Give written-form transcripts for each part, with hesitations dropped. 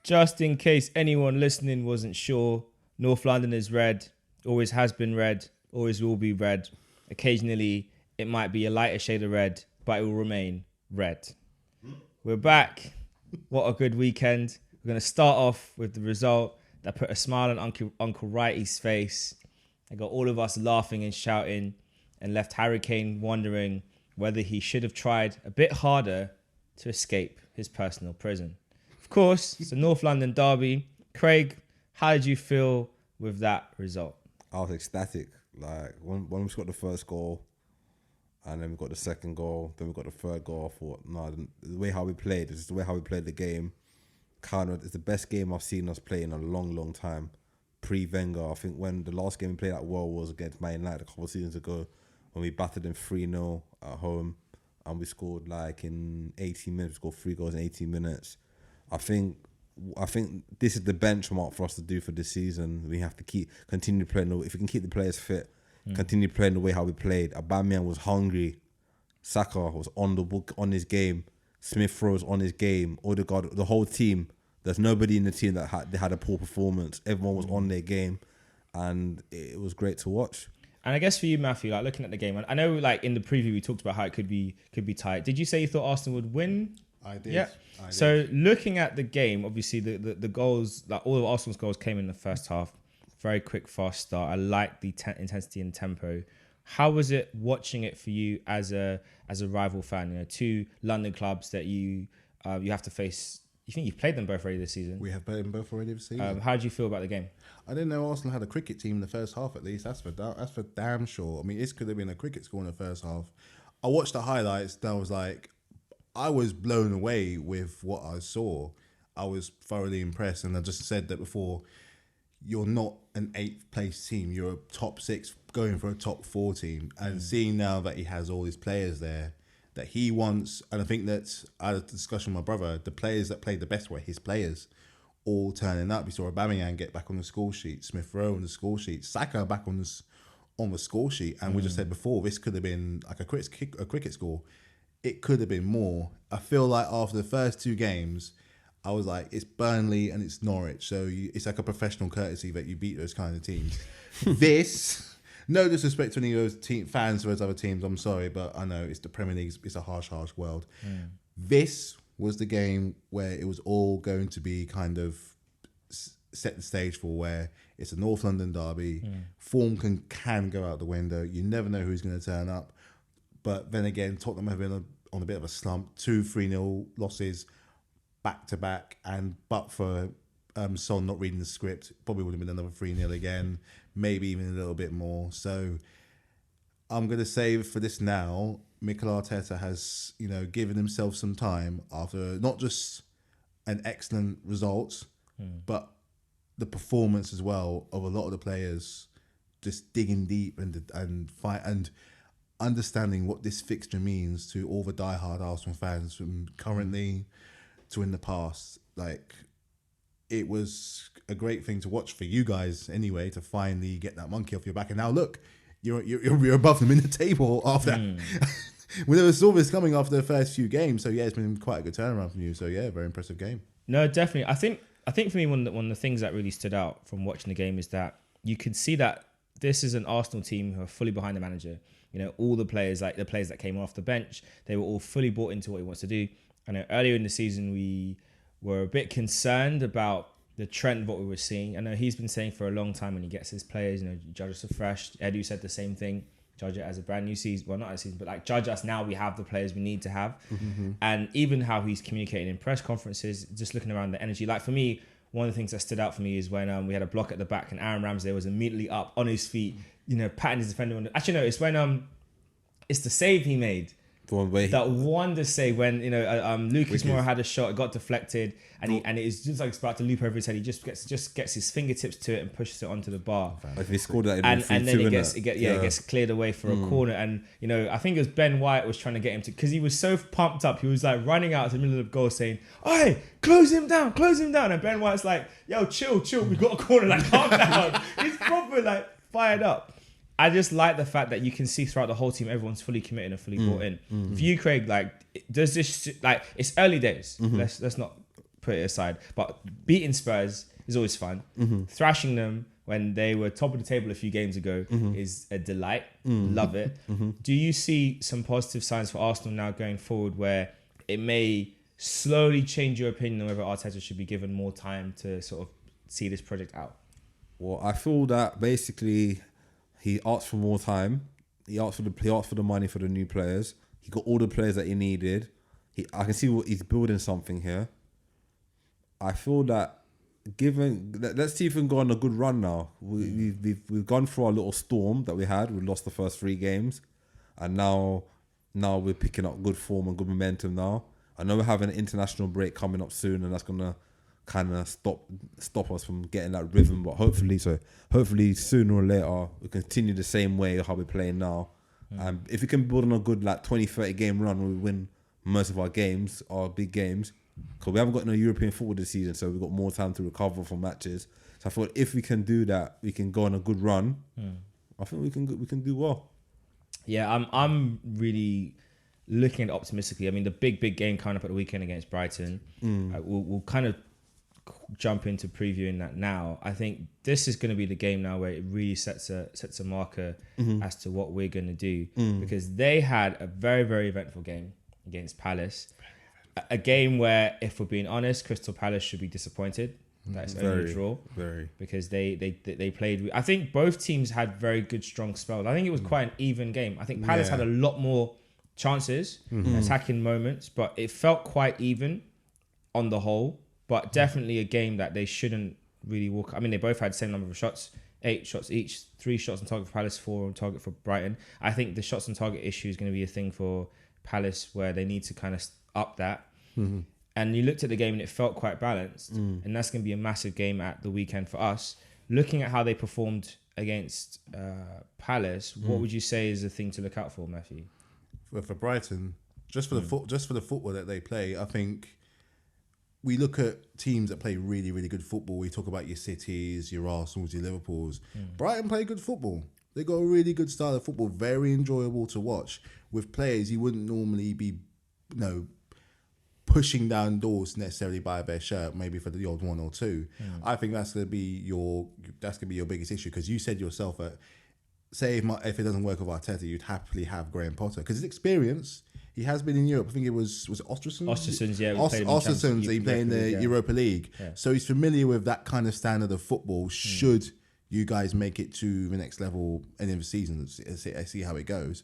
Just in case anyone listening wasn't sure, North London is red, always has been red, always will be red. Occasionally, it might be a lighter shade of red, but it will remain red. We're back. What a good weekend. We're going to start off with the result that put a smile on Uncle Righty's face. It got all of us laughing and shouting and left Harry Kane wondering whether he should have tried a bit harder to escape his personal prison. Of course, it's a North London derby. Craig, how did you feel with that result? I was ecstatic. Like when we got the first goal, and then we got the second goal, then we got the third goal. I thought, no, the way how we played, this is the way how we played the game. It's the best game I've seen us play in a long, long time. Pre-Wenger, I think when the last game we played at World was against Man United a couple of seasons ago, when we battered them 3-0 at home, and we scored like in 18 minutes, we scored 3 goals in 18 minutes. I think this is the benchmark for us to do for this season. We have to continue playing. If we can keep the players fit, continue playing the way how we played. Aubameyang was hungry. Saka was on his game. Smith Rowe was on his game. Odegaard, the whole team. There's nobody in the team that had a poor performance. Everyone was on their game, and it was great to watch. And I guess for you, Matthew, like looking at the game, and I know like in the preview we talked about how it could be tight. Did you say you thought Arsenal would win? I did. Yeah. So looking at the game, obviously the goals, like all of Arsenal's goals came in the first half. Very quick, fast start. I like the intensity and tempo. How was it watching it for you as a rival fan? You know, two London clubs that you have to face. You think you've played them both already this season? We have played them both already this season. How did you feel about the game? I didn't know Arsenal had a cricket team in the first half. At least that's for damn sure. I mean, this could have been a cricket score in the first half. I watched the highlights. And I was blown away with what I saw. I was thoroughly impressed, and I just said that before. You're not an 8th place team. You're a top 6 going for a top 4 team. And seeing now that he has all his players there that he wants, and I think that I had a discussion with my brother, the players that played the best were his players all turning up. We saw Aubameyang get back on the score sheet, Smith Rowe on the score sheet, Saka back on the score sheet. And we just said before, this could have been like a cricket score. It could have been more. I feel like after the first 2 games, I was like, it's Burnley and it's Norwich. So it's like a professional courtesy that you beat those kind of teams. No disrespect to any of those fans of those other teams, I'm sorry, but I know it's the Premier League, it's a harsh world. This was the game where it was all going to be kind of set the stage for, where it's a North London derby. Form can go out the window. You never know who's going to turn up. But then again, Tottenham have been on a bit of a slump. 2 3-0 losses back to back, but for Son not reading the script, probably would have been another 3-0 again, maybe even a little bit more. So I'm going to say for this now, Mikel Arteta has, given himself some time after not just an excellent result, but the performance as well of a lot of the players just digging deep and fight and understanding what this fixture means to all the diehard Arsenal fans from currently to in the past. Like, it was a great thing to watch for you guys anyway, to finally get that monkey off your back. And now look, you're above them in the table after when there was all this coming after the first few games. So yeah, it's been quite a good turnaround from you. So yeah, very impressive game. No, definitely. I think for me, one of the things that really stood out from watching the game is that you could see that this is an Arsenal team who are fully behind the manager. All the players, like the players that came off the bench, they were all fully bought into what he wants to do. I know earlier in the season we were a bit concerned about the trend of what we were seeing. I know he's been saying for a long time when he gets his players, judge us afresh. Edu said the same thing. Judge it as a brand new season. Well, not a season, but like judge us now. We have the players we need to have. And even how he's communicating in press conferences, just looking around the energy. Like for me, one of the things that stood out for me is when we had a block at the back and Aaron Ramsey was immediately up on his feet, patting his defender on actually, no, it's when it's the save he made. That wonder save when Lucas Moura had a shot, it got deflected, and it is just like it's about to loop over his head. He just gets his fingertips to it and pushes it onto the bar. Like he scored that, and then it gets cleared away for a corner. And I think it was Ben White was trying to get him to, because he was so pumped up, he was like running out to the middle of the goal saying, "Oi, close him down!" And Ben White's like, "Yo, chill, we got a corner, like calm down." He's proper like fired up. I just like the fact that you can see throughout the whole team, everyone's fully committed and fully bought in. For you, Craig, like, does this, like, it's early days. Let's not put it aside. But beating Spurs is always fun. Thrashing them when they were top of the table a few games ago is a delight. Love it. Do you see some positive signs for Arsenal now going forward where it may slowly change your opinion on whether Arteta should be given more time to sort of see this project out? Well, I feel that basically he asked for more time. He asked for the money for the new players. He got all the players that he needed. I can see he's building something here. I feel that let's see if we can go on a good run now. We've gone through our little storm that we had. We lost the first 3 games, and now we're picking up good form and good momentum now. I know we're having an international break coming up soon, and that's gonna kind of stop us from getting that rhythm. But hopefully sooner or later we continue the same way how we're playing now. If we can build on a good 20-30 game run where we win most of our games, our big games, because we haven't got no European football this season, so we've got more time to recover from matches. So I thought if we can do that, we can go on a good run. I think we can do well. Yeah, I'm really looking at it optimistically. I mean, the big game coming up at the weekend against Brighton, we'll kind of jump into previewing that now. I think this is going to be the game now where it really sets a marker as to what we're going to do, because they had a very, very eventful game against Palace. A game where, if we're being honest, Crystal Palace should be disappointed. That's only a draw. Very. Because they played. I think both teams had very good, strong spells. I think it was quite an even game. I think Palace had a lot more chances, attacking moments, but it felt quite even on the whole. But definitely a game that they shouldn't really walk. I mean, they both had the same number of shots, 8 shots each, 3 shots on target for Palace, 4 on target for Brighton. I think the shots on target issue is going to be a thing for Palace where they need to kind of up that. And you looked at the game and it felt quite balanced. And that's going to be a massive game at the weekend for us. Looking at how they performed against Palace, what would you say is the thing to look out for, Matthew? For Brighton, just for the football that they play, I think we look at teams that play really, really good football. We talk about your Cities, your Arsenals, your Liverpools. Brighton play good football. They got a really good style of football, very enjoyable to watch, with players you wouldn't normally be, pushing down doors necessarily by their shirt, maybe for the odd 1 or 2. I think that's gonna be your biggest issue, because you said yourself that say if it doesn't work with Arteta, you'd happily have Graham Potter, because his experience. He has been in Europe. I think it was Ostersund? Ostersund, yeah. Ostersund, he played in the Europa League. Yeah. So he's familiar with that kind of standard of football. Should you guys make it to the next level end of the season, I see how it goes.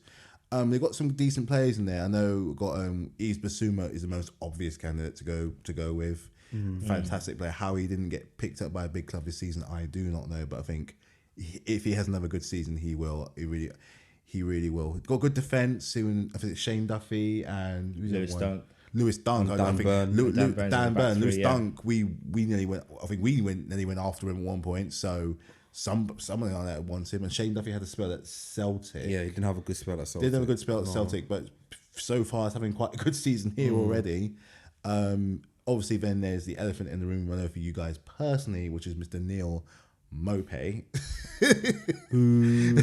They've got some decent players in there. I know we've got Yves Bissouma is the most obvious candidate to go with. Fantastic player. How he didn't get picked up by a big club this season, I do not know. But I think if he has another good season, he will. He really will. Got good defence. I think it's Shane Duffy and Lewis Dunk. Lewis Dunk. Dan Burn. Dan Burn. Lewis yeah. Dunk. We nearly went. I think we nearly went after him at one point. So someone like that wants him. And Shane Duffy had a spell at Celtic. Yeah, he didn't have a good spell at Celtic. Didn't have a good spell at Celtic, but so far he's having quite a good season here already. Obviously, then there's the elephant in the room. I know for you guys personally, which is Mr. Neil Mope.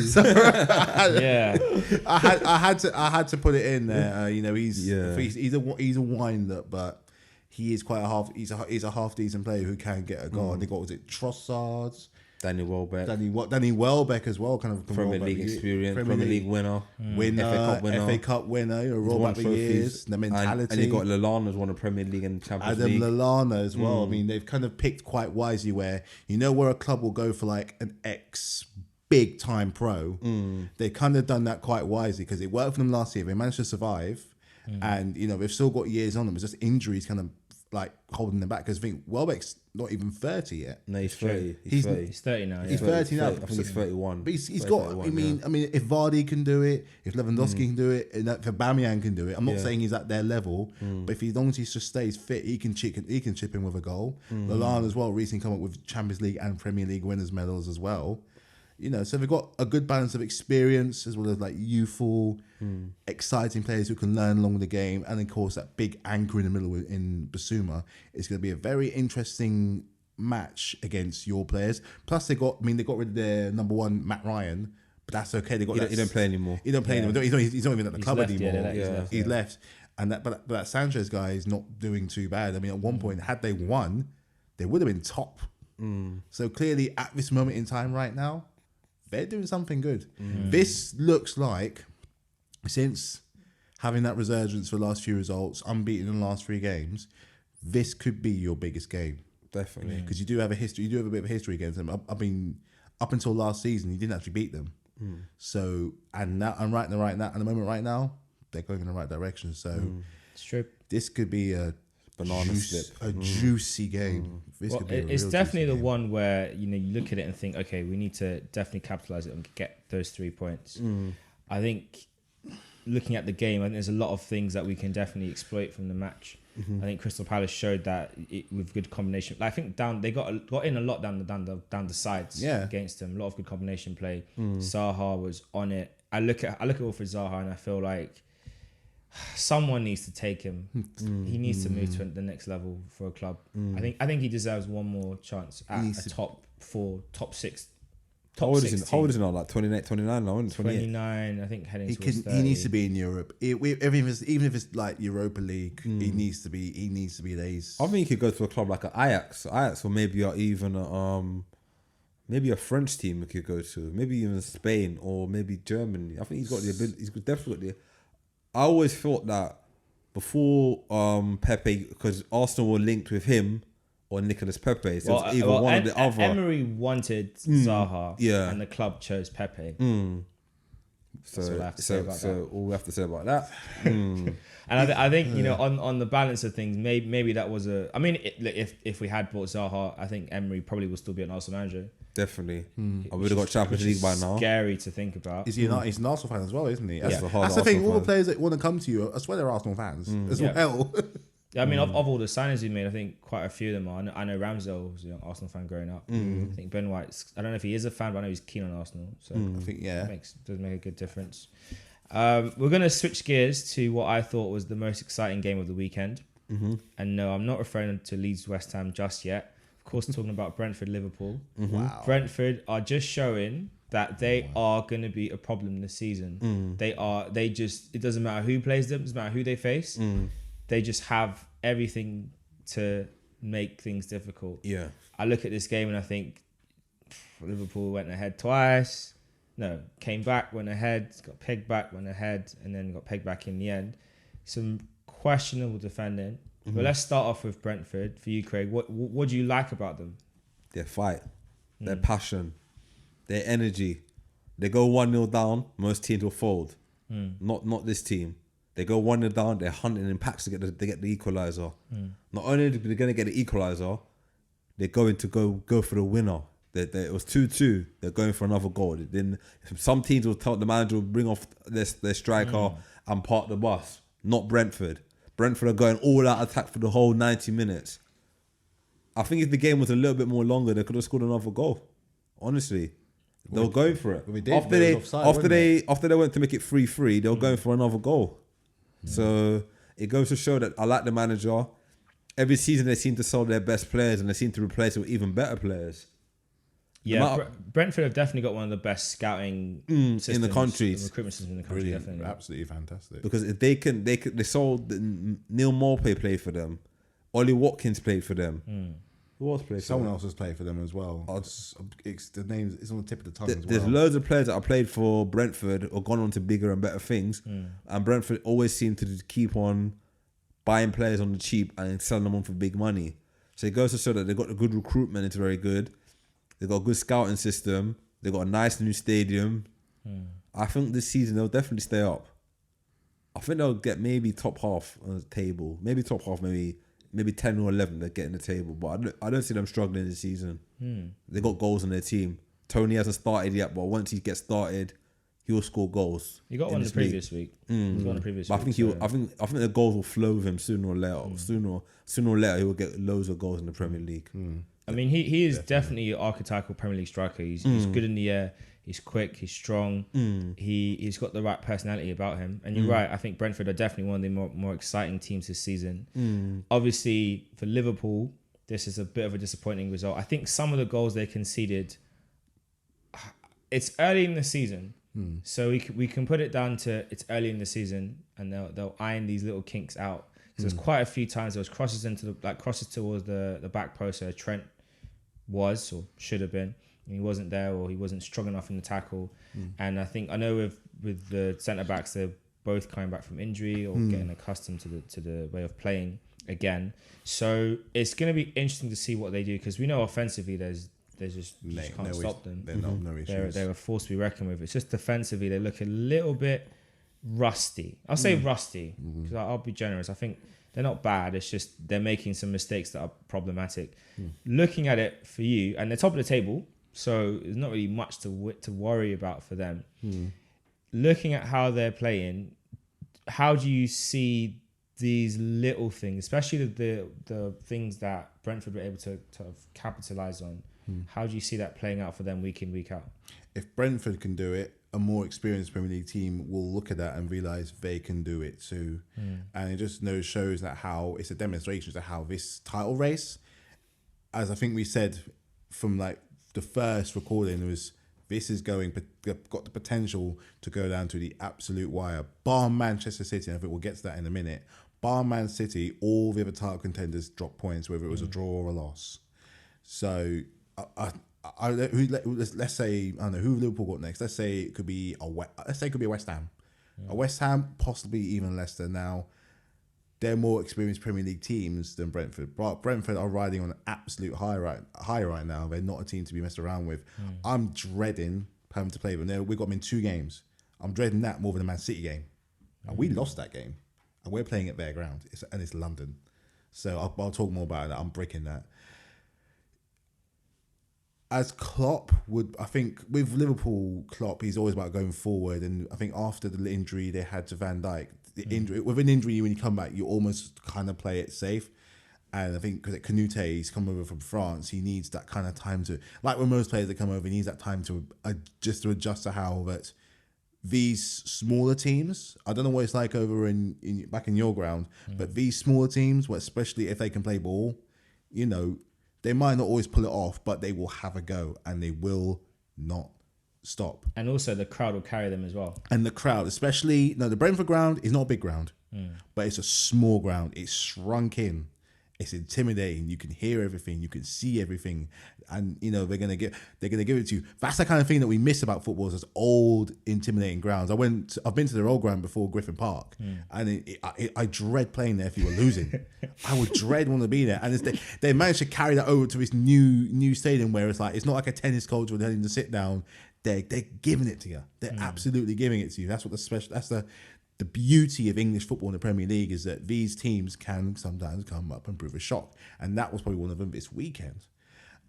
So, Yeah. I had to put it in there. He's a wind up, but he is quite he's a half decent player who can get a goal. They got, was it Trossard? Danny Danny Welbeck as well, kind of Premier League experience, Premier League winner, FA Cup winner, roll back the years, the mentality. And you got Lallana as one of Premier League and Champions League. Adam Lallana as well. I mean, they've kind of picked quite wisely where where a club will go for like an ex big time pro. They've kind of done that quite wisely because it worked for them last year. They managed to survive, and they've still got years on them. It's just injuries kind of like holding them back, because I think Welbeck's not even 30 yet. No, he's 30. He's 30 now. Yeah. He's 30 now. I think he's 31. But he's got. I mean, if Vardy can do it, if Lewandowski can do it, and if Aubameyang can do it, I'm not saying he's at their level, but if as long as he just stays fit, he can chip in with a goal. Lallana as well recently come up with Champions League and Premier League winners medals as well. So they've got a good balance of experience as well as like youthful, exciting players who can learn along the game, and of course that big anchor in the middle in Bissouma is going to be a very interesting match against your players. Plus they got rid of their number one Matt Ryan, but that's okay. They got he don't play anymore. He don't play anymore. He's not even at the club anymore. He's left. He's left. And but that Sanchez guy is not doing too bad. I mean, at one point, had they won, they would have been top. So clearly, at this moment in time right now, they're doing something good. This looks like, since having that resurgence for the last few results, unbeaten in the last 3 games, this could be your biggest game. Definitely. Because you do have a history. You do have a bit of a history against them. I mean, up until last season, you didn't actually beat them. So, and now, and right now, at the moment right now, they're going in the right direction. So, It's true. this could be a Banana slip. juicy game. This Well, could be a it's real definitely juicy the game. one where you look at it and think, okay, we need to definitely capitalize it and get those 3 points. I think looking at the game, I think there's a lot of things that we can definitely exploit from the match. I think Crystal Palace showed that with good combination. Like, I think they got in a lot down the sides against them. A lot of good combination play. Zaha was on it. I look at Wilfried Zaha and I feel like someone needs to take him. He needs to move to the next level for a club. I think he deserves one more chance at a top 4, top 6. How old is he now? Like 28, 29 now, isn't it? 28. 29, I think, heading towards 30. He needs to be in Europe. Even if it's like Europa League, he needs to be there. I think he could go to a club like an Ajax, or maybe even maybe a French team he could go to, maybe even Spain or maybe Germany. I think he's got the ability. He's definitely got the. I always thought that before Pepe, because Arsenal were linked with him or Nicolas Pepe, so it's either one or the other. Emery wanted Zaha, yeah, and the club chose Pepe. So all I have to say about that. all we have to say about that. And I think on the balance of things, maybe that was a. I mean, if we had bought Zaha, I think Emery probably would still be an Arsenal manager. Definitely, I would have got Champions League by now. Scary to think about. He's an Arsenal fan as well, isn't he? That's That's the thing. All the players that want to come to you, I swear they're Arsenal fans as well. I mean, of all the signings he made, I think quite a few of them are. I know Ramsdale was an Arsenal fan growing up. I think Ben White's. I don't know if he is a fan, but I know he's keen on Arsenal. So I think does make a good difference. We're going to switch gears to what I thought was the most exciting game of the weekend. And no, I'm not referring to Leeds West Ham just yet. Of course, talking about Brentford Liverpool. Wow. Brentford are just showing that they are going to be a problem this season. It doesn't matter who plays them, it doesn't matter who they face. They just have everything to make things difficult. Yeah. I look at this game and I think Liverpool went ahead twice. No, came back, went ahead, got pegged back, went ahead, and then got pegged back in the end. Some questionable defending. But let's start off with Brentford. For you, Craig, what do you like about them? Their fight, their passion, their energy. They go 1-0 down, most teams will fold. Not this team. They go 1-0 down, they're hunting in packs to get the equaliser. Not only are they going to get the equaliser, they're going to go for the winner. It was 2-2. They're going for another goal. Then some teams will tell the manager will bring off their striker and park the bus. Not Brentford. Brentford are going all out attack for the whole 90 minutes. I think if the game was a little bit more longer, they could have scored another goal. Honestly, they were going for it. After they went to make it 3-3, they were going for another goal. So it goes to show that I like the manager. Every season they seem to sell their best players and they seem to replace it with even better players. Yeah, Brentford have definitely got one of the best scouting systems in the country, recruitment systems in the country. Brilliant. Definitely, Absolutely fantastic. Because if they sold Neil Maupay played for them, Ollie Watkins played for them. Who else played for Someone them? else has played for them as well. It's the name is on the tip of the tongue as well. There's loads of players that have played for Brentford or gone on to bigger and better things, and Brentford always seem to just keep on buying players on the cheap and selling them on for big money. So it goes to show that they've got a good recruitment. It's very good. They've got a good scouting system. They've got a nice new stadium. I think this season they'll definitely stay up. I think they'll get maybe top half on the table. Maybe top half, maybe 10 or 11 they're getting the table. But I don't see them struggling this season. They got goals on their team. Tony hasn't started yet, but once he gets started, he will score goals. He got one the previous week. He's got one the previous week. I think the goals will flow with him sooner or later. Sooner or later, he will get loads of goals in the Premier League. I mean, he is definitely an archetypal Premier League striker. He's good in the air. He's quick. He's strong. He's got the right personality about him. And you're right. I think Brentford are definitely one of the more exciting teams this season. Obviously, for Liverpool, this is a bit of a disappointing result. I think some of the goals they conceded. It's early in the season, So we can put it down to it's early in the season, and they'll iron these little kinks out. Because there's quite a few times there was crosses crosses towards the back post where Trent was or should have been, and he wasn't there, or he wasn't strong enough in the tackle. And I know with the centre backs, they're both coming back from injury or getting accustomed to the way of playing again. So it's going to be interesting to see what they do, because we know offensively you just can't stop them. They're a force to be reckoned with. It's just defensively they look a little bit rusty. I'll say rusty, because I'll be generous. I think they're not bad. It's just they're making some mistakes that are problematic. Looking at it for you, and they're top of the table, so there's not really much to worry about for them. Looking at how they're playing, how do you see these little things, especially the things that Brentford were able to capitalize on? How do you see that playing out for them week in, week out? If Brentford can do it, a more experienced Premier League team will look at that and realise they can do it too. And it just shows that how it's a demonstration of how this title race, as I think we said from like the first recording, this is got the potential to go down to the absolute wire. Bar Manchester City, and I think we'll get to that in a minute. Bar Man City, all the other title contenders dropped points, whether it was a draw or a loss. So let's say, I don't know who Liverpool got next. Let's say it could be West Ham, a West Ham, possibly even Leicester. Now they're more experienced Premier League teams than Brentford. But Brentford are riding on an absolute high right now. They're not a team to be messed around with. I'm dreading having to play them. We've got them in 2 games. I'm dreading that more than the Man City game, and we lost that game, and we're playing at their ground. It's London, so I'll talk more about that. I'm breaking that. As Klopp would, I think with Liverpool, Klopp, he's always about going forward. And I think after the injury they had to Van Dijk, with an injury, when you come back, you almost kind of play it safe. And I think because Canute, he's come over from France, he needs that kind of time to, like when most players that come over, he needs that time to adjust to how that these smaller teams, I don't know what it's like over in back in your ground, but these smaller teams, especially if they can play ball, they might not always pull it off, but they will have a go and they will not stop. And also the crowd will carry them as well. And the crowd, especially, the Brentford ground is not a big ground, but it's a small ground. It's shrunk in. It's intimidating. You can hear everything. You can see everything. And, they're going to give it to you. That's the kind of thing that we miss about football, is old, intimidating grounds. I've been to their old ground before, Griffin Park, and I dread playing there if you were losing. I would dread wanting to be there. And they managed to carry that over to this new stadium where it's not like a tennis coach where they're having to sit down. They're giving it to you. They're absolutely giving it to you. That's what the beauty of English football in the Premier League is that these teams can sometimes come up and prove a shock. And that was probably one of them this weekend.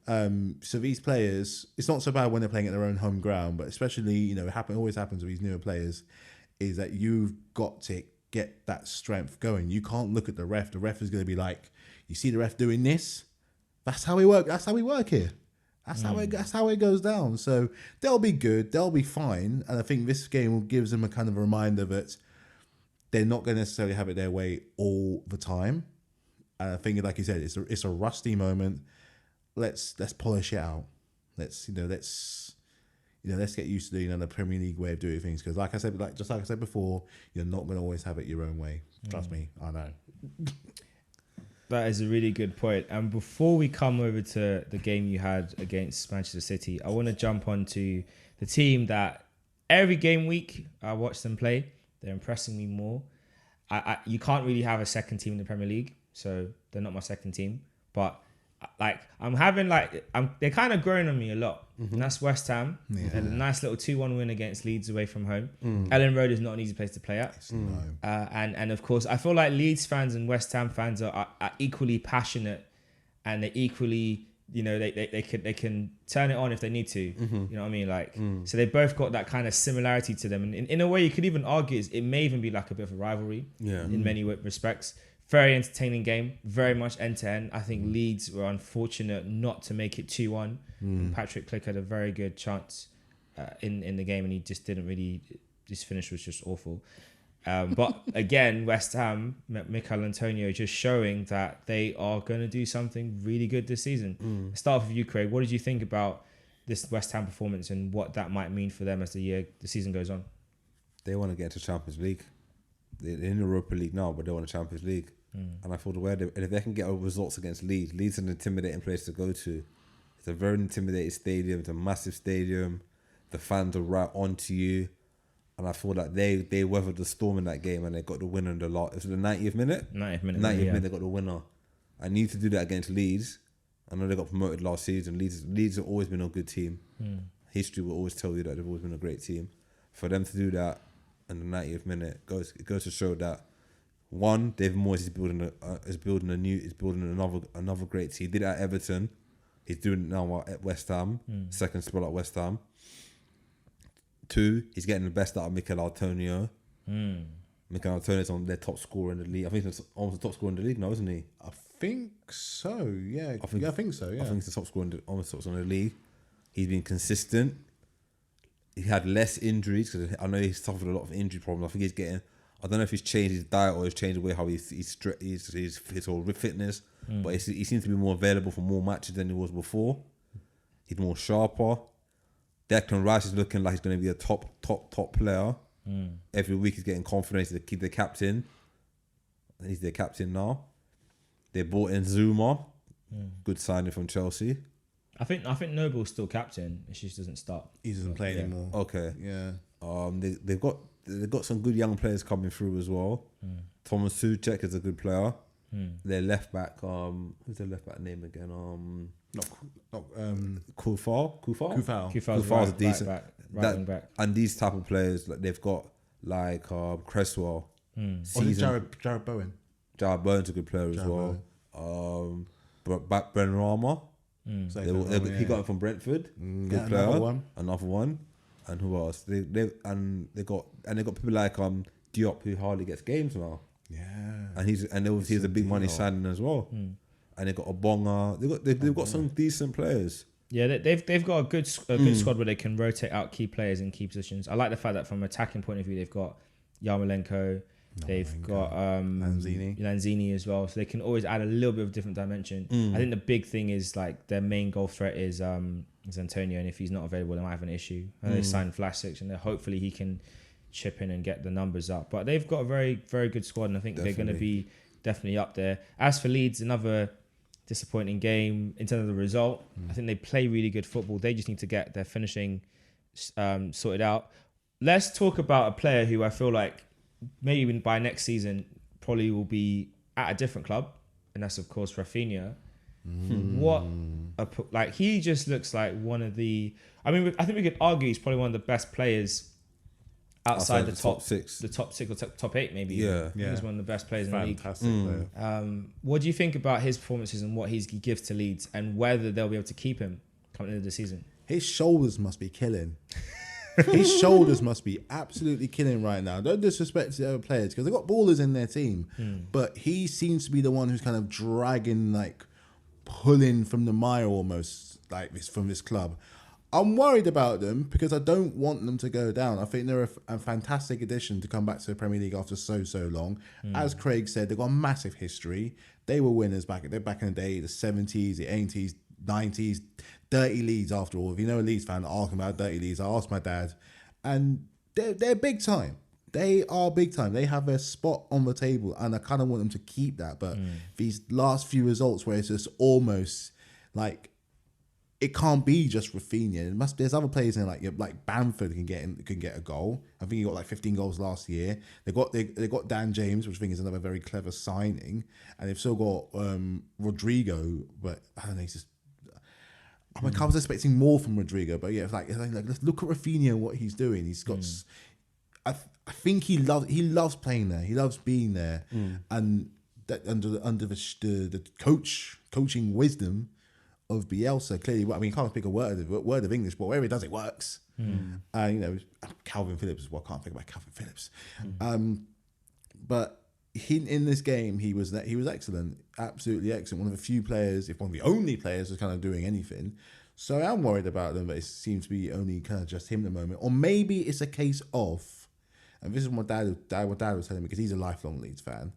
So these players, it's not so bad when they're playing at their own home ground, but especially, it always happens with these newer players, is that you've got to get that strength going. You can't look at the ref. The ref is going to be like, you see the ref doing this? That's how we work. That's how we work here. That's how it goes down. So they'll be good. They'll be fine. And I think this game gives them a kind of a reminder that they're not going to necessarily have it their way all the time. And I think, like you said, it's a rusty moment. Let's polish it out. Let's get used to the Premier League way of doing things. Because like I said before, you're not going to always have it your own way. Trust me, I know. That is a really good point. And before we come over to the game you had against Manchester City, I want to jump onto the team that every game week I watch them play. They're impressing me more. You can't really have a second team in the Premier League, so they're not my second team. But they're kind of growing on me a lot. And that's West Ham. Yeah. And a nice little 2-1 win against Leeds away from home. Ellen Road is not an easy place to play at. And of course, I feel like Leeds fans and West Ham fans are equally passionate, and they equally, they can turn it on if they need to. You know what I mean? So they both got that kind of similarity to them. And in a way, you could even argue it may even be like a bit of a rivalry in many respects. Very entertaining game, very much end-to-end. I think Leeds were unfortunate not to make it 2-1. Patrick Click had a very good chance in the game, and he just didn't really... His finish was just awful. But again, West Ham, Mikel Antonio just showing that they are going to do something really good this season. Start off with you, Craig. What did you think about this West Ham performance and what that might mean for them as the season goes on? They want to get into Champions League. They're in the Europa League now, but they want a Champions League. And I thought if they can get results against Leeds is an intimidating place to go to. It's a very intimidating stadium. It's a massive stadium. The fans are right onto you. And I thought that they weathered the storm in that game and they got the winner in the last. It was the 90th minute? 90th minute. 90th minute, they got the winner. I need to do that against Leeds. I know they got promoted last season. Leeds have always been a good team. History will always tell you that they've always been a great team. For them to do that in the 90th minute it goes to show that one, David Moyes is building another great team. He did it at Everton. He's doing it now at West Ham. Second spell at West Ham. Two, he's getting the best out of Mikel Antonio. Mikel Antonio's on their top scorer in the league. I think he's almost the top scorer in the league now, isn't he? I think so. Yeah, I think so. Yeah, I think he's the top scorer almost top scorer in the league. He's been consistent. He had less injuries because I know he's suffered a lot of injury problems. I think he's getting. I don't know if he's changed his diet or he's changed the way how his whole fitness. But he seems to be more available for more matches than he was before. He's more sharper. Declan Rice is looking like he's going to be a top player. Every week he's getting confidence to keep the captain. He's their captain now. They brought in Zuma. Good signing from Chelsea. I think Noble's still captain. He just doesn't start. he doesn't play anymore. Okay. Yeah. They've got some good young players coming through as well. Thomas Souček is a good player. Their left back, who's their left back name again? Kufal. Kufal's a decent right back. And these type of players, like they've got like Cresswell. Jared Bowen. Jared Bowen's a good player as well. But Ben Rama. He got him from Brentford. Good player. Another one. And who else? They got people like Diop who hardly gets games now. Yeah. And he's a big money signing as well. And they got Obonga. They've got some decent players. Yeah, they've got a good squad where they can rotate out key players in key positions. I like the fact that from an attacking point of view, they've got Yarmolenko. They've got Lanzini as well, so they can always add a little bit of different dimension. I think the big thing is like their main goal threat is Antonio, and if he's not available, they might have an issue. And they signed Vlasic, and hopefully he can chip in and get the numbers up. But they've got a very, very good squad, and I think they're going to be definitely up there. As for Leeds, another disappointing game in terms of the result. I think they play really good football. They just need to get their finishing sorted out. Let's talk about a player who I feel like maybe even by next season probably will be at a different club, and that's of course Rafinha. He just looks like one of the. I mean, I think we could argue he's probably one of the best players outside the top six or top eight maybe. Yeah. He's one of the best players in the league. Fantastic player. What do you think about his performances and what he gives to Leeds, and whether they'll be able to keep him coming into the season? His shoulders must be killing. His shoulders must be absolutely killing right now. Don't disrespect the other players because they've got ballers in their team. But he seems to be the one who's kind of dragging, like pulling from the mire almost, like this from this club. I'm worried about them because I don't want them to go down. I think they're a fantastic addition to come back to the Premier League after so long. As Craig said, they've got a massive history. They were winners back in the day, the 70s, the 80s, 90s. Dirty Leeds, after all. If you know a Leeds fan, ask about Dirty Leeds. I asked my dad. And they're big time. They are big time. They have their spot on the table, and I kind of want them to keep that. But these last few results where it's just almost like it can't be just Rafinha. There's other players in like Bamford can get a goal. I think he got like 15 goals last year. They got Dan James, which I think is another very clever signing, and they've still got Rodrigo. But I don't know. He's just. I was expecting more from Rodrigo, but yeah, it's like let's look at Rafinha and what he's doing. He's got. I think he loves playing there. He loves being there, and that under the coaching wisdom of Bielsa. Clearly, I mean, he can't speak a word of English, but wherever he does, it works. Calvin Phillips as well. Can't think about Calvin Phillips, but. In this game, he was excellent, absolutely excellent. One of the few players, if one of the only players, was kind of doing anything. So I'm worried about them, but it seems to be only kind of just him at the moment. Or maybe it's a case of, and this is what Dad was telling me because he's a lifelong Leeds fan.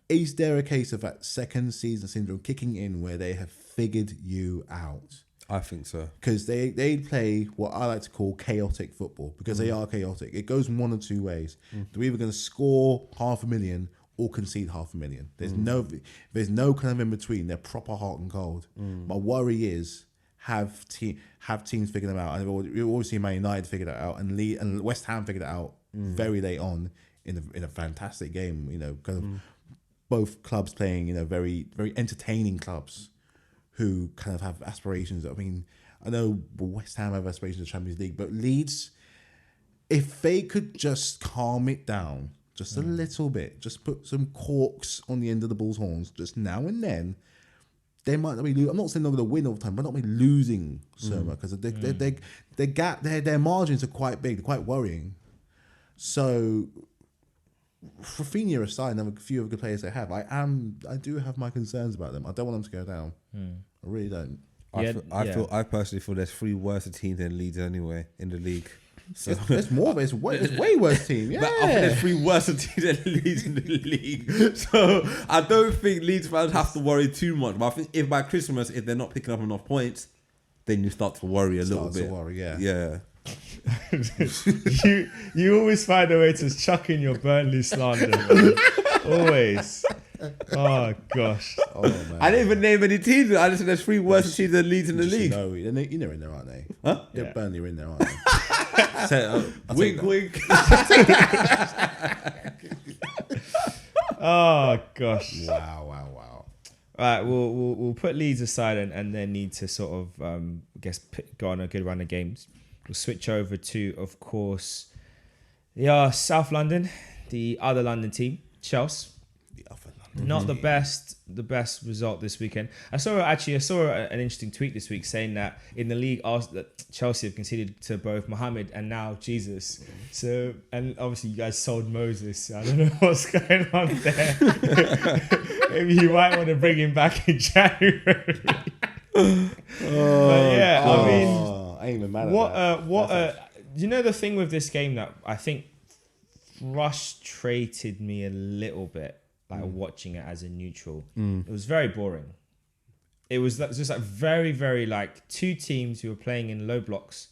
Is there a case of that second season syndrome kicking in where they have figured you out? I think so. Because they play what I like to call chaotic football, because they are chaotic. It goes one of two ways. They're either going to score 500,000 or concede 500,000. There's no kind of in between. They're proper hot and cold. My worry is have teams figure them out. And we've always seen Man United figure that out, and West Ham figured it out very late on in a fantastic game. Kind of both clubs playing, very very entertaining clubs who kind of have aspirations. I mean, I know West Ham have aspirations of Champions League, but Leeds, if they could just calm it down just a little bit, just put some corks on the end of the bull's horns just now and then, they might not be. I'm not saying they're going to win all the time, but not be losing so much, because their margins are quite big. They're quite worrying. So, Rafinha aside, and a few of the players they have, I do have my concerns about them. I don't want them to go down. I really don't. I personally feel there's 3 worse teams than Leeds anyway in the league. So There's more. It's way worse team. Yeah, but I think there's 3 worse teams than Leeds in the league. So I don't think Leeds fans have to worry too much. But I think if by Christmas, if they're not picking up enough points, then you start to worry a little bit. Yeah. you always find a way to chuck in your Burnley slander. Always. Oh gosh. Oh, man. I didn't even name any teams. I just said there's 3 worse teams than Leeds in the league. No, you're in there, aren't they? Huh? Yeah, Burnley are in there, aren't they? So, Wink, wink. Oh gosh. Wow. Right, we'll put Leeds aside and then need to sort of go on a good run of games. We'll switch over to, of course, South London, the other London team, Chelsea. Not the best result this weekend. I saw an interesting tweet this week saying that in the league, that Chelsea have conceded to both Mohammed and now Jesus. So, and obviously you guys sold Moses. I don't know what's going on there. Maybe you might want to bring him back in January. But yeah, I mean, I ain't even mad at that. You know, the thing with this game that I think frustrated me a little bit, like watching it as a neutral, it was very boring. It was just like very, very like 2 teams who were playing in low blocks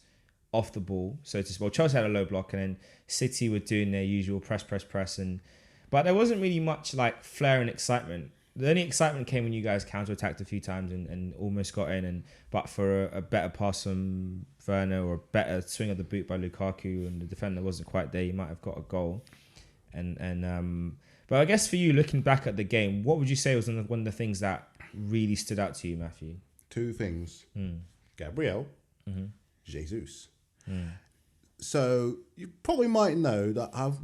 off the ball. So Chelsea had a low block, and then City were doing their usual press, but there wasn't really much like flair and excitement. The only excitement came when you guys counter-attacked a few times and almost got in, but for a better pass from Werner or a better swing of the boot by Lukaku, and the defender wasn't quite there, you might have got a goal. But I guess for you, looking back at the game, what would you say was one of the things that really stood out to you, Matthew? 2 things. Gabriel, Jesus. So you probably might know that I've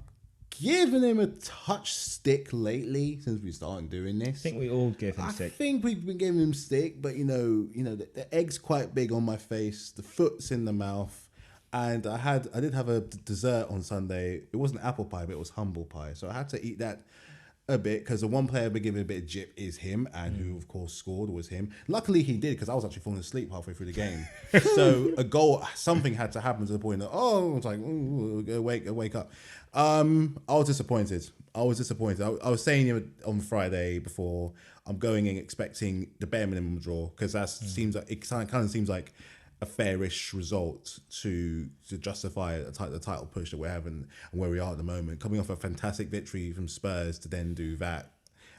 given him a touch stick lately since we started doing this. I think we all give him stick. I think we've been giving him stick, but the egg's quite big on my face, the foot's in the mouth. And I did have a dessert on Sunday. It wasn't apple pie, but it was humble pie. So I had to eat that a bit, because the one player I've been giving a bit of jip is him, and who of course scored was him. Luckily he did, because I was actually falling asleep halfway through the game. So a goal, something had to happen to the point that I was like, wake up. I was disappointed. I was saying on Friday before, I'm going in expecting the bare minimum draw, because that seems like it kind of seems like a fairish result to justify the title push that we're having and where we are at the moment. Coming off a fantastic victory from Spurs to then do that,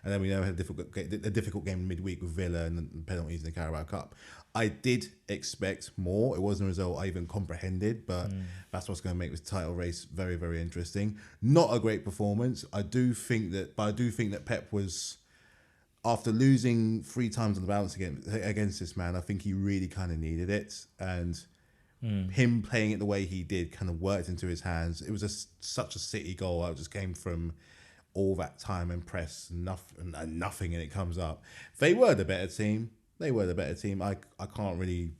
and then we know we had a difficult game midweek with Villa and penalties in the Carabao Cup. I did expect more. It wasn't a result I even comprehended, but that's what's going to make this title race very, very interesting. Not a great performance. I do think that Pep was, after losing 3 times on the bounce against this man, I think he really kind of needed it. And him playing it the way he did kind of worked into his hands. It was such a City goal. It just came from all that time and press, nothing, and it comes up. They were the better team. I can't really,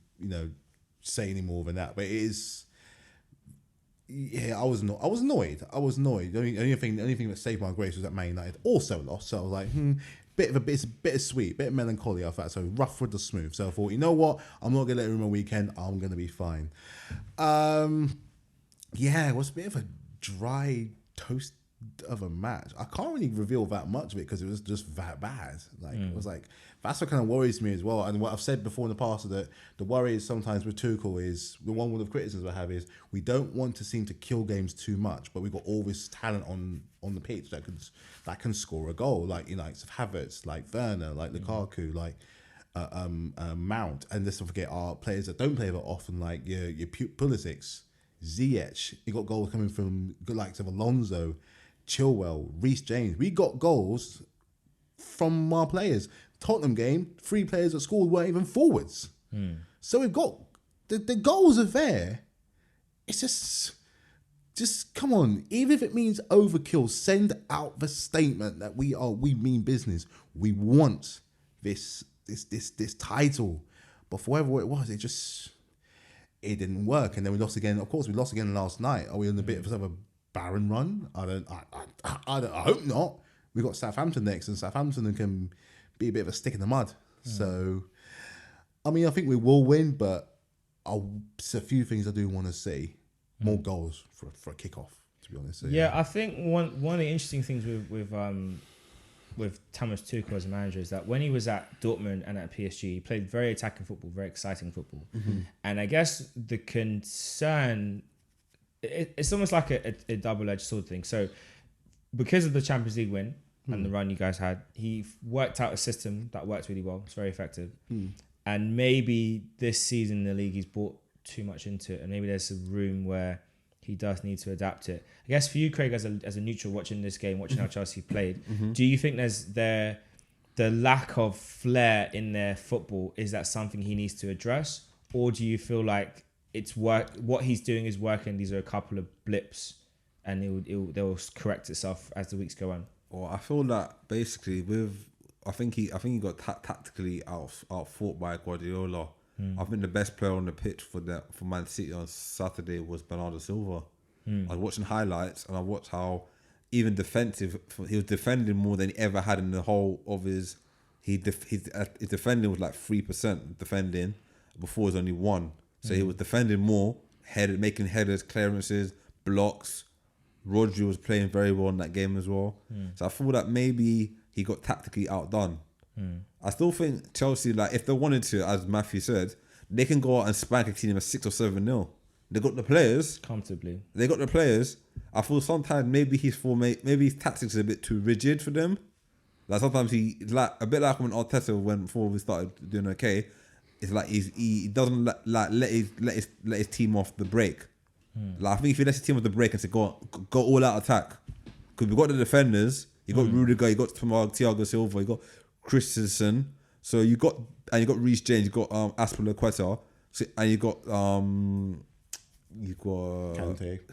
say any more than that. But it is... Yeah, I was annoyed. The only thing that saved my grace was that Man United also lost. So I was like, it's bittersweet, bit of melancholy off that. So rough with the smooth. So I thought, you know what? I'm not gonna let it ruin my weekend. I'm gonna be fine. It was a bit of a dry, of a match. I can't really reveal that much of it because it was just that bad. Like it was like that's what kind of worries me as well. And what I've said before in the past is that the worry is sometimes with Tuchel is the one of the criticisms I have is we don't want to seem to kill games too much, but we've got all this talent on the pitch that can score a goal, like Havertz, like Werner, like Lukaku, like Mount, and let's not forget our players that don't play that often, like your Pulisic, Ziyech. You got goals coming from good likes of Alonso, Chilwell, Reece James. We got goals from our players. Tottenham game, 3 players that scored weren't even forwards. So we've got the goals are there. It's just come on. Even if it means overkill, send out the statement that we mean business. We want this title. But for whatever it was, it didn't work. And then we lost again. Of course, we lost again last night. Are we on a bit of a barren run? I hope not. We got Southampton next, and Southampton can be a bit of a stick in the mud. So, I mean, I think we will win, but there's a few things I do want to see. More goals for a kickoff, to be honest. So, yeah, I think one of the interesting things with Thomas Tuchel as a manager is that when he was at Dortmund and at PSG, he played very attacking football, very exciting football. And I guess the concern, it's almost like a double-edged sword thing. So because of the Champions League win and the run you guys had, he worked out a system that works really well. It's very effective. And maybe this season in the league, he's brought too much into it. And maybe there's some room where he does need to adapt it. I guess for you, Craig, as a neutral watching this game, watching how Chelsea played, do you think the lack of flair in their football, is that something he needs to address? Or do you feel like what he's doing is working, these are a couple of blips and they'll correct itself as the weeks go on? Well, I feel that basically I think he got tactically out fought by Guardiola. I think the best player on the pitch for Man City on Saturday was Bernardo Silva. I was watching highlights and I watched how even defensive, he was defending more than he ever had in the whole of his defending was like 3% defending. Before it was only 1%. So he was defending more, making headers, clearances, blocks. Rodri was playing very well in that game as well. So I feel that maybe he got tactically outdone. I still think Chelsea, like if they wanted to, as Matthew said, they can go out and spank a team at 6 or 7-0. They got the players comfortably. They got the players. I feel sometimes maybe his tactics are a bit too rigid for them. Like sometimes he like a bit like when Arteta before we started doing okay. It's like he doesn't let his team off the break. Like I think if he lets his team off the break and say go all out attack, because we got the defenders. You got Rudiger, you got Thiago Silva, you got Christensen. So you got Reece James, you got Aspilicueta, and you got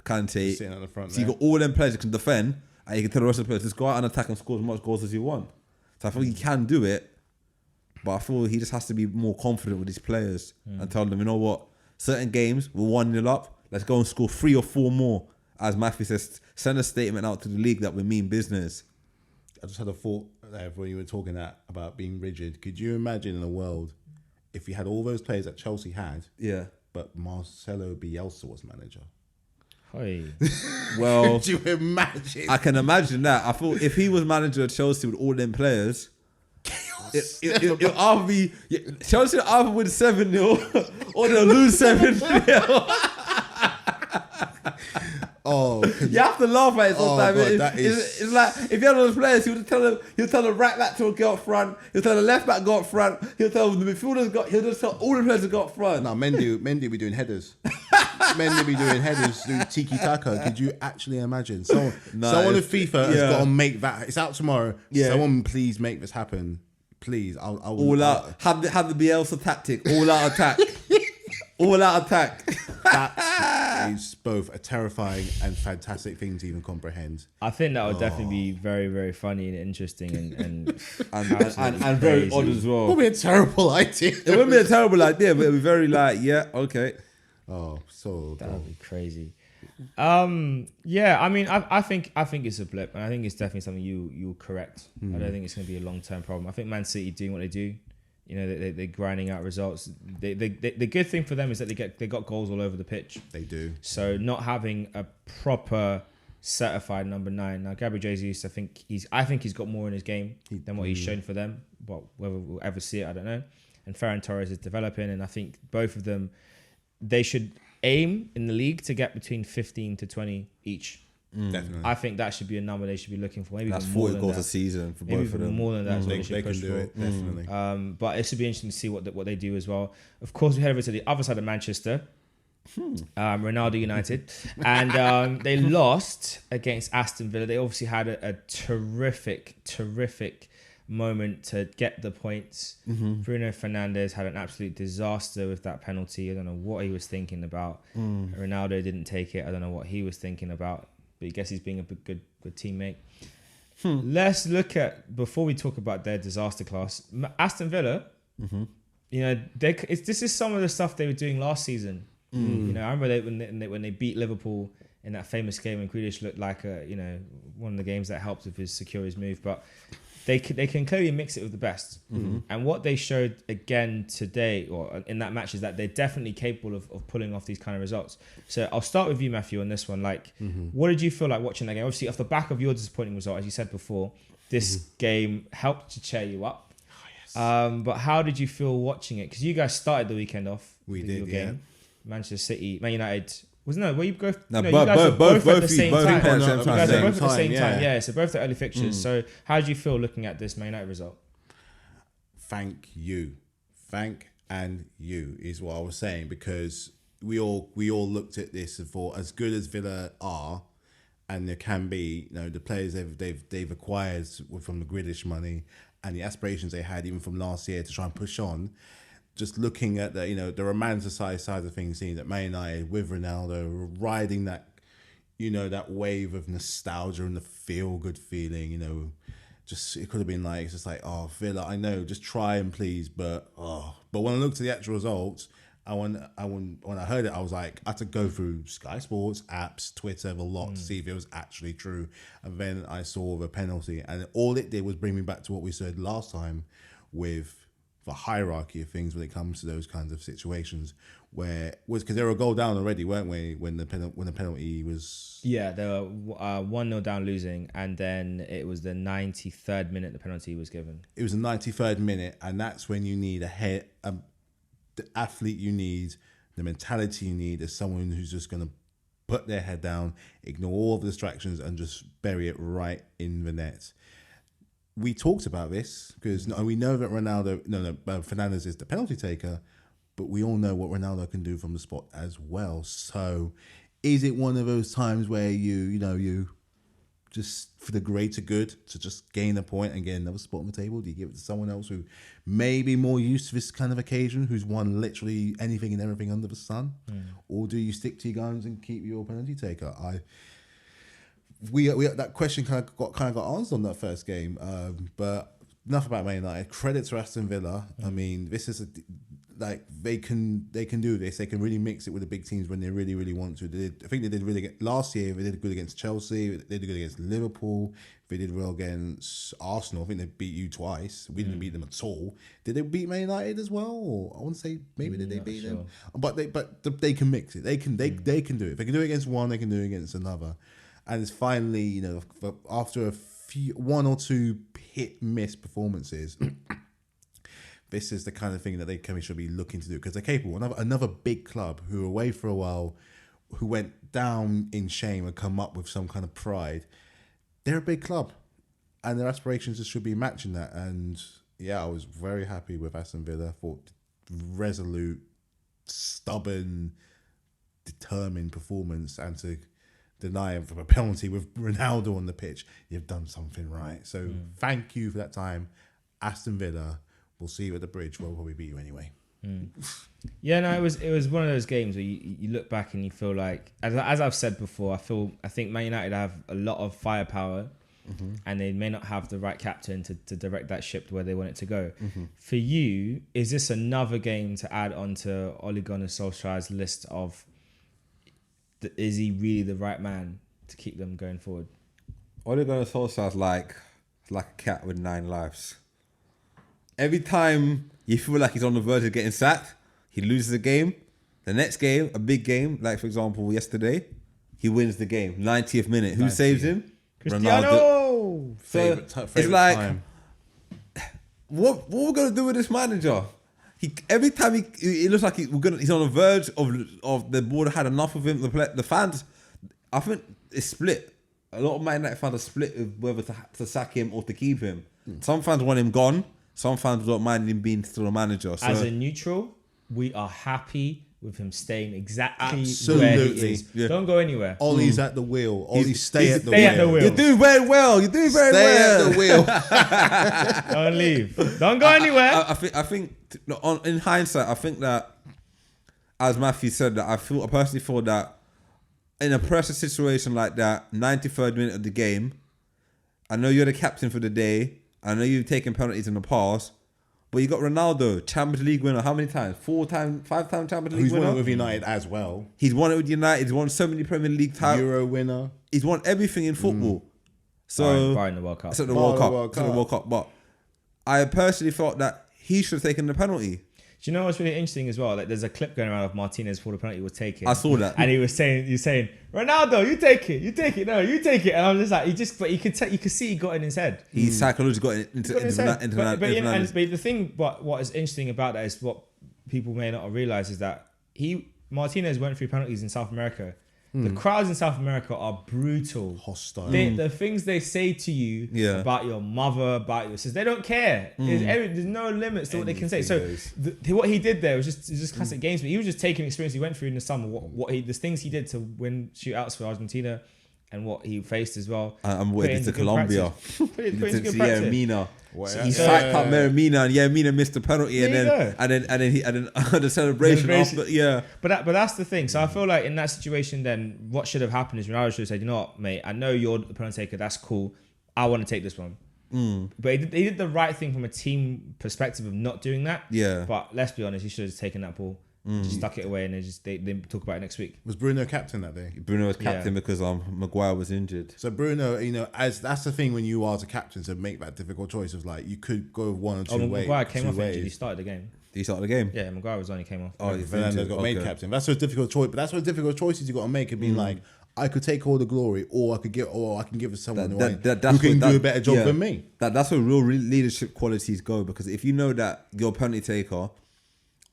Kante sitting at the front. So you got all them players that can defend, and you can tell the rest of the players just go out and attack and score as much goals as you want. So I feel he can do it, but I feel he just has to be more confident with his players and tell them, you know what, certain games we're 1-0 up. Let's go and score 3 or 4 more. As Matthew says, send a statement out to the league that we mean business. I just had a thought when you were talking about being rigid. Could you imagine in a world if you had all those players that Chelsea had, but Marcelo Bielsa was manager? Hey. Well, could you imagine? I can imagine that. I thought if he was manager of Chelsea with all them players, it'll either be Chelsea will either win 7-0 or they'll lose 7-0. Oh, you have to laugh at it sometimes. It's like if you had those players, he'll tell the right back to go up front. He'll tell the left back go up front. He'll tell the midfielders he'll just tell all the players to go up front. No, Mendy be doing headers. Mendy be doing headers, doing tiki taka. Could you actually imagine? Someone in FIFA has got to make that. It's out tomorrow. Yeah. Someone please make this happen. Please, I'll all out. Have the Bielsa tactic. All out attack. All out attack. That is both a terrifying and fantastic thing to even comprehend. I think that would definitely be very, very funny and interesting and very odd as well. It would be a terrible idea. It wouldn't be a terrible idea, but it would be very okay. Oh, so that would be crazy. Yeah, I mean, I think it's a blip, and I think it's definitely something you'll correct. I don't think it's going to be a long-term problem. I think Man City doing what they do. You know, they're grinding out results. The good thing for them is that they got goals all over the pitch. They do. So not having a proper certified number 9. Now, Gabriel Jesus, I think he's got more in his game than what he's shown for them. But whether we'll ever see it, I don't know. And Ferran Torres is developing, and I think both of them, they should aim in the league to get between 15 to 20 each. Definitely. I think that should be a number they should be looking for. Maybe That's even more 40 than goals that. a season for Maybe both of even them. more than that. They can do it, definitely. But it should be interesting to see what they do as well. Of course, we head over to the other side of Manchester, Ronaldo United, and they lost against Aston Villa. They obviously had a terrific moment to get the points. Bruno Fernandes had an absolute disaster with that penalty. I don't know what he was thinking about. Ronaldo didn't take it. I don't know what he was thinking about. But I guess he's being a good teammate. Let's look at, before we talk about their disaster class, Aston Villa. You know, this is some of the stuff they were doing last season. You know, I remember when they beat Liverpool in that famous game, and Grealish looked like one of the games that helped with his secure his move. But they can clearly mix it with the best. And what they showed again today, or in that match, is that they're definitely capable of pulling off these kind of results. So I'll start with you, Matthew, on this one. Like, what did you feel like watching that game? Obviously, off the back of your disappointing result, as you said before, this game helped to cheer you up. But how did you feel watching it? Because you guys started the weekend off with your game. Manchester City, Man United. You guys were both at the same time. You guys were both at the same time. Yeah, so both the early fixtures. So how did you feel looking at this Man United result? Thank you is what I was saying, because we all looked at this and thought, as good as Villa are, and there can be, the players they've acquired from the Grealish money and the aspirations they had even from last year to try and push on. Just looking at the romanticized side of things, seeing that Man United with Ronaldo riding that, that wave of nostalgia and the feel good feeling, just it could have been like, it's just like, oh, Villa, I know, just try and please, but when I looked at the actual results, when I heard it, I was like, I had to go through Sky Sports apps, Twitter, the lot to see if it was actually true, and then I saw the penalty, and all it did was bring me back to what we said last time with the hierarchy of things when it comes to those kinds of situations, because they were a goal down already, weren't we? When the penalty was, they were 1-0 down, losing, and then it was the 93rd minute the penalty was given. It was the 93rd minute, and that's when you need the athlete you need, the mentality you need, is someone who's just going to put their head down, ignore all the distractions, and just bury it right in the net. We talked about this because we know that Fernandes is the penalty taker, but we all know what Ronaldo can do from the spot as well. So, is it one of those times where you just for the greater good to just gain a point and get another spot on the table? Do you give it to someone else who may be more used to this kind of occasion, who's won literally anything and everything under the sun, or do you stick to your guns and keep your penalty taker? We that question kind of got answered on that first game, but enough about Man United. Credit to Aston Villa. I mean, this is they can do this. They can really mix it with the big teams when they really, really want to. I think they did really good last year. They did good against Chelsea. They did good against Liverpool. They did well against Arsenal. I think they beat you twice. We didn't beat them at all. Did they beat Man United as well? Or I want to say maybe did they beat them? But they can mix it. They can do it. If they can do it against one, they can do it against another. And it's finally, after one or two hit-miss performances, this is the kind of thing that they should be looking to do, because they're capable. Another big club who were away for a while, who went down in shame and come up with some kind of pride. They're a big club, and their aspirations should be matching that. And yeah, I was very happy with Aston Villa. For resolute, stubborn, determined performance, and to deny him from a penalty with Ronaldo on the pitch, you've done something right. So thank you for that time, Aston Villa. We'll see you at the bridge. We'll probably beat you anyway. Yeah, no, it was one of those games where you look back and you feel like, as I've said before, I think Man United have a lot of firepower, and they may not have the right captain to direct that ship to where they want it to go. For you, is this another game to add on to Ole Gunnar Solskjaer's list of, is he really the right man to keep them going forward? Ole Gunnar Solskjaer is like a cat with 9 lives. Every time you feel like he's on the verge of getting sacked, he loses a game. The next game, a big game, like for example yesterday, he wins the game. 90th minute. Who saves him? Cristiano. So it's like, what we're gonna do with this manager? Every time it looks like he's on the verge of the board had enough of him. The fans, I think it's split. A lot of Man United fans are split with whether to sack him or to keep him. Some fans want him gone. Some fans don't mind him being still a manager. So, as a neutral, we are happy with him staying exactly Absolutely. where he is. Yeah. Don't go anywhere. Ollie's at the wheel. Ollie, stay at the wheel. You're doing very well. You're doing very well. Stay at the wheel. Don't leave. Don't go anywhere. I think in hindsight, I think that, as Matthew said, that I personally feel that in a pressure situation like that, 93rd minute of the game, I know you're the captain for the day. I know you've taken penalties in the past, but you got Ronaldo, Champions League winner. How many times? 5-time Champions League winner. He's won it with United as well. He's won it with United. He's won so many Premier League titles. Euro winner. He's won everything in football. So Barring the World Cup. Except the World Cup. But I personally thought that he should have taken the penalty. Do you know what's really interesting as well? Like, there's a clip going around of Martinez before the penalty was taken. I saw that, and he was saying, Ronaldo, you take it. No, you take it. And I'm just like, but you could see he got in his head. He psychologically got into that. But the thing, what is interesting about that is what people may not realize is that Martinez went through penalties in South America. The crowds in South America are brutal, hostile. The things they say to you about your mother, about your sister, they don't care. There's no limits to what they can say. So what he did there was just classic games. But he was just taking experience he went through in the summer. The things he did to win shootouts for Argentina, and what he faced as well. I'm waiting to Colombia. Put into good practice. Mina. He psyched up Mina, and Mina missed the penalty, and then the celebration after. Yeah, but that's the thing. So I feel like in that situation, then what should have happened is Ronaldo should have said, you know what, mate, I know you're the penalty taker. That's cool. I want to take this one. But he did the right thing from a team perspective of not doing that. Yeah. But let's be honest, he should have just taken that ball. Just stuck it away, and they talk about it next week. Was Bruno captain that day? Bruno was captain because Maguire was injured. So Bruno, as that's the thing when you are the captain to make that difficult choice of like you could go one or two ways. Maguire came off injured. He started the game. Did he start the game? Yeah, Maguire was only came off. Oh, Fernando got made captain. That's a difficult choice, but that's what difficult choices you got to make. It being like, I could take all the glory, or I can give it to someone who can do a better job than me. That's where real leadership qualities go, because if you know that you're a penalty taker,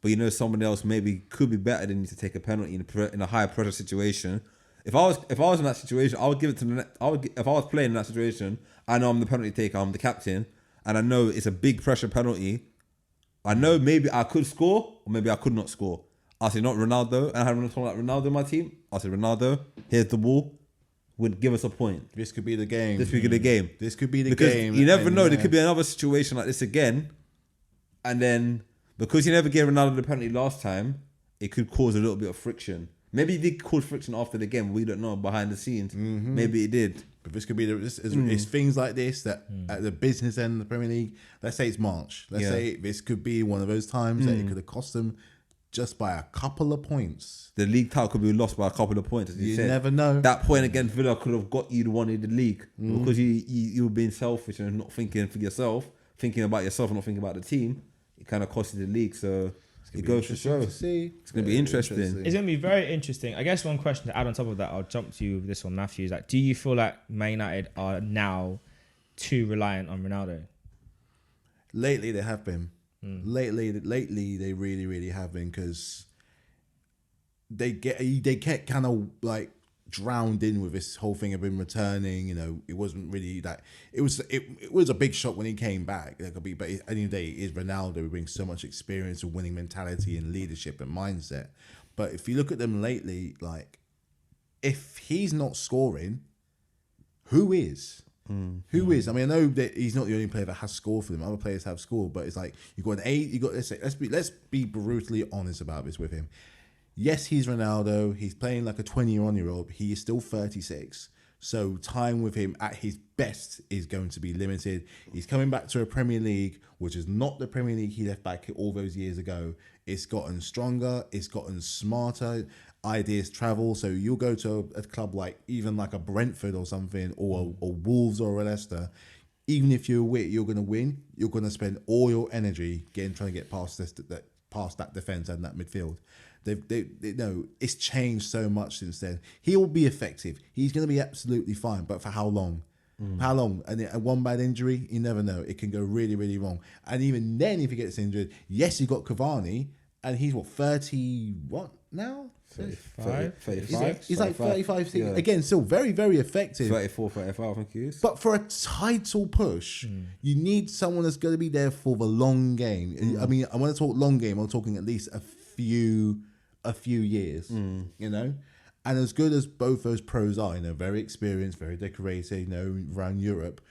but you know someone else maybe could be better than you to take a penalty in a high pressure situation. If I was in that situation, I would give it to if I was playing in that situation, I know I'm the penalty taker, I'm the captain, and I know it's a big pressure penalty. I know maybe I could score, or maybe I could not score. I said not Ronaldo, and I had someone like Ronaldo in my team. I said, Ronaldo, here's the ball. Would give us a point. This could be the game. This could be the game. This could be the because game. You never know. There could be another situation like this again, and then because you never gave Ronaldo the penalty last time, it could cause a little bit of friction. Maybe it did cause friction after the game. We don't know behind the scenes. Maybe it did. But this could be it's things like this that at the business end of the Premier League. Let's say it's March. Let's say this could be one of those times that it could have cost them just by a couple of points. The league title could be lost by a couple of points. As you said. Never know. That point against Villa could have got you the one in the league because you were being selfish and not thinking for yourself, thinking about yourself and not thinking about the team. It kind of cost you the league, so it goes to show. It's going to be interesting. It's going to be very interesting. I guess one question to add on top of that, I'll jump to you with this one, Matthew, is like, do you feel like Man United are now too reliant on Ronaldo? Lately, they have been. Lately, they really, really have been, because they get kind of like drowned in with this whole thing of him returning. You know, it wasn't really that. It was a big shock when he came back. But at the end of the day, it is Ronaldo who brings so much experience and winning mentality and leadership and mindset. But if you look at them lately, like if he's not scoring, who is? Who is? I mean, I know that he's not the only player that has scored for them. Other players have scored, but it's like let's be brutally honest about this with him. Yes, he's Ronaldo. He's playing like a 21-year-old. He is still 36. So time with him at his best is going to be limited. He's coming back to a Premier League, which is not the Premier League he left back all those years ago. It's gotten stronger. It's gotten smarter. Ideas travel. So you'll go to a club like even like a Brentford or something, or Wolves or a Leicester. Even if you're going to win, you're going to spend all your energy trying to get past past that defense and that midfield. They know it's changed so much since then. He will be effective. He's going to be absolutely fine. But for how long? How long? And one bad injury, you never know. It can go really, really wrong. And even then, if he gets injured, yes, you got Cavani, and he's what, 30, what now? 35. He's like 35. Yeah. Again, still very, very effective. 34, 35, I think he is. But for a title push, you need someone that's going to be there for the long game. I mean, I want to talk long game. I'm talking at least a few years, you know? And as good as both those pros are, you know, very experienced, very decorated, you know, around Europe,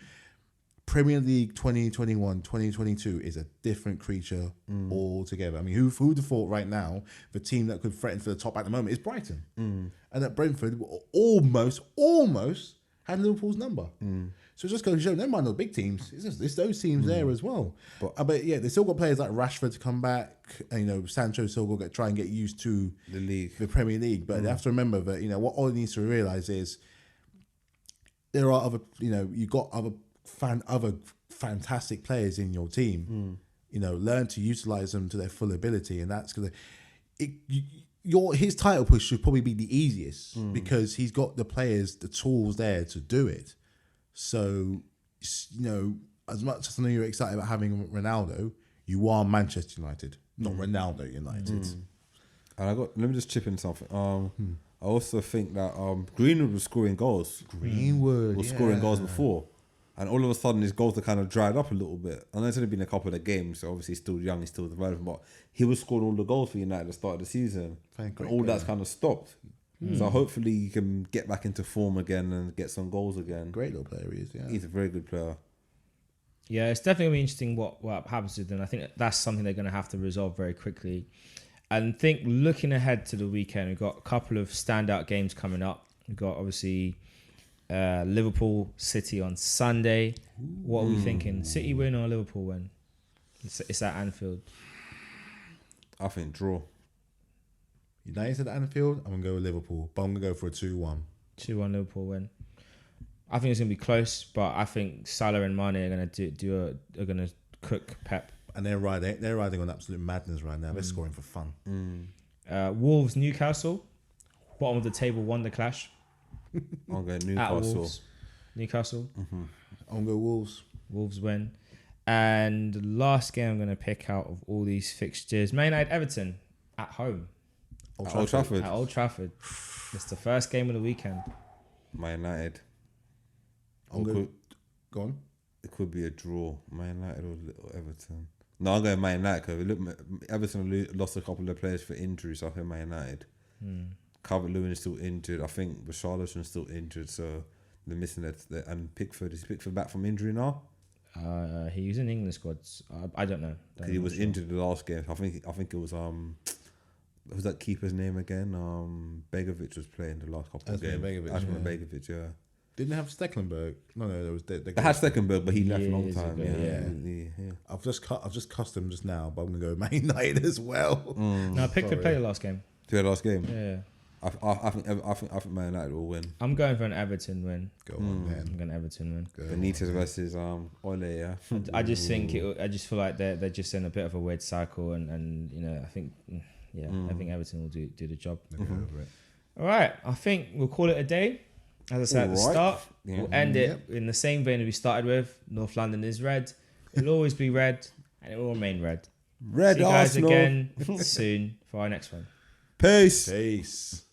Premier League 2021, 2022 is a different creature altogether. I mean, who'd have thought right now the team that could threaten for the top at the moment is Brighton? And that Brentford almost had Liverpool's number. So just goes to show, never mind the big teams, it's those teams there as well. But yeah, they still got players like Rashford to come back, and, you know, Sancho still got to try and get used to The league. the Premier League. But they have to remember that, you know, what Ollie needs to realise is there are other, you know, you got other fantastic players in your team. You know, learn to utilise them to their full ability, and that's gonna. His title push should probably be the easiest because he's got the players, the tools there to do it. So, you know, as much as I know you're excited about having Ronaldo, you are Manchester United, not Ronaldo United. And let me just chip in something. I also think that Greenwood was scoring goals. Greenwood Was scoring goals before. And all of a sudden, his goals have kind of dried up a little bit. I know it's only been a couple of games, so obviously he's still young, he's still developing, but he was scoring all the goals for United at the start of the season. And all that's kind of stopped. So hopefully he can get back into form again and get some goals again. Great little player he is, yeah. He's a very good player. Yeah, it's definitely going to be interesting what happens with them. I think that's something they're going to have to resolve very quickly. And think looking ahead to the weekend, we've got a couple of standout games coming up. We've got obviously Liverpool City on Sunday. What are we thinking? City win or Liverpool win? It's at Anfield. I think draw. United at Anfield, I'm going to go with Liverpool, but I'm going to go for a 2-1. 2-1 Liverpool win. I think it's going to be close, but I think Salah and Mane are going to are going to cook Pep. And they're riding on absolute madness right now. They're scoring for fun. Wolves Newcastle, bottom of the table wonder clash. I'm going At Newcastle. Wolves. Newcastle. I'm going to go Wolves. Wolves win. And the last game I'm going to pick out of all these fixtures, Man United Everton at home. Old Trafford. At Old Trafford. It's the first game of the weekend. Man United. Go on. It could be a draw. Man United or Everton. No, I'm going Man United because Everton lost a couple of players for injury, so I think Man United. Calvert-Lewin is still injured. I think Richarlison's still injured, so they're missing it. And Pickford, is Pickford back from injury now? He was in the England squads. I don't know. He was injured the last game. I think it was who's that keeper's name again? Begovic was playing the last couple of games. Begovic, yeah. Didn't have Stecklenburg. No, there was. They had Stecklenburg, but he left a long Years time. ago, Yeah. I've just cussed him just now, but I'm gonna go Man United as well. No, Pickford played the last game. The last game. Yeah. I think Man United will win. I'm going for an Everton win. Go on, man. I'm going Everton win. Benitez versus Ole, yeah. I just think I just feel like they're just in a bit of a weird cycle, and you know I think Everton will do the job. All right, I think we'll call it a day. As I said at the start, we'll end it in the same vein that we started with. North London is red. It'll always be red, and it will remain red. Red See you guys Arsenal. again soon for our next one. Peace. Peace.